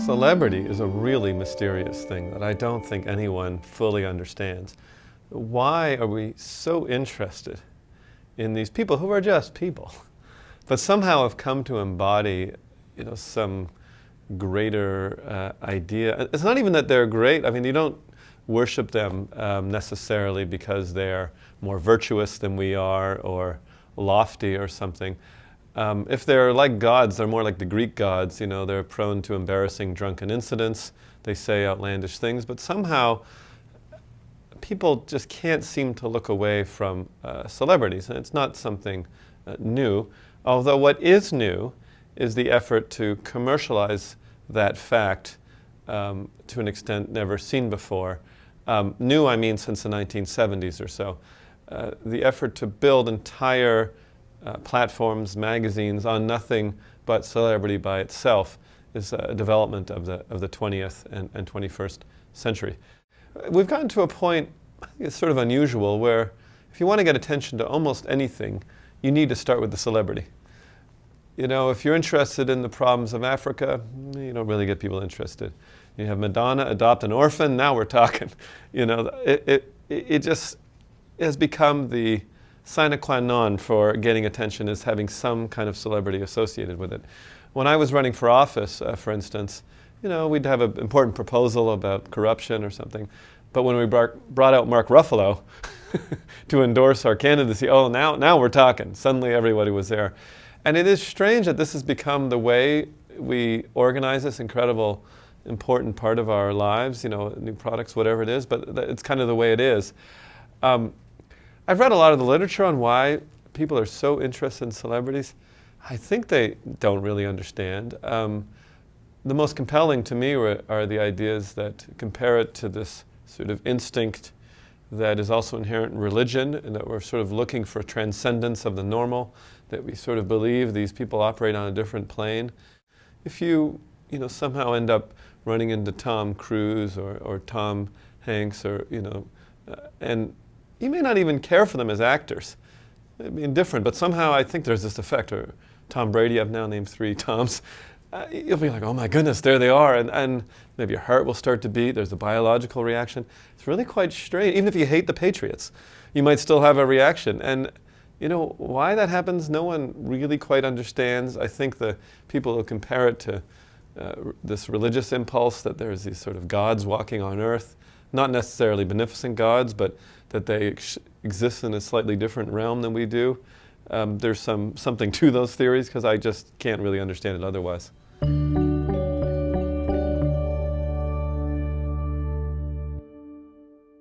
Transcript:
Celebrity is a really mysterious thing that I don't think anyone fully understands. Why are we so interested in these people who are just people, but somehow have come to embody, some greater idea? It's not even that they're great. I mean, you don't worship them necessarily because they're more virtuous than we are or lofty or something. If they're like gods, they're more like the Greek gods. They're prone to embarrassing drunken incidents. They say outlandish things, but somehow people just can't seem to look away from celebrities, and it's not something new. Although what is new is the effort to commercialize that fact to an extent never seen before. New, I mean, since the 1970s or so. The effort to build entire platforms, magazines on nothing but celebrity by itself is a development of the 20th and 21st century. We've gotten to a point, it's sort of unusual, where if you want to get attention to almost anything, you need to start with the celebrity. If you're interested in the problems of Africa, you don't really get people interested. You have Madonna adopt an orphan, now we're talking. It just has become the sine qua non for getting attention, is having some kind of celebrity associated with it. When I was running for office, for instance, we'd have an important proposal about corruption or something. But when we brought out Mark Ruffalo to endorse our candidacy, now we're talking. Suddenly everybody was there. And it is strange that this has become the way we organize this incredible, important part of our lives, new products, whatever it is, but it's kind of the way it is. I've read a lot of the literature on why people are so interested in celebrities. I think they don't really understand. The most compelling to me are the ideas that compare it to this sort of instinct that is also inherent in religion, and that we're sort of looking for transcendence of the normal, that we sort of believe these people operate on a different plane. If you, somehow end up running into Tom Cruise or Tom Hanks and you may not even care for them as actors. It'd be indifferent, but somehow I think there's this effect. Or Tom Brady, I've now named 3 Toms. You'll be like, oh my goodness, there they are. And maybe your heart will start to beat. There's a biological reaction. It's really quite strange. Even if you hate the Patriots, you might still have a reaction. And why that happens, no one really quite understands. I think the people who compare it to this religious impulse, that there's these sort of gods walking on earth, not necessarily beneficent gods, but that they exist in a slightly different realm than we do. There's something to those theories, because I just can't really understand it otherwise.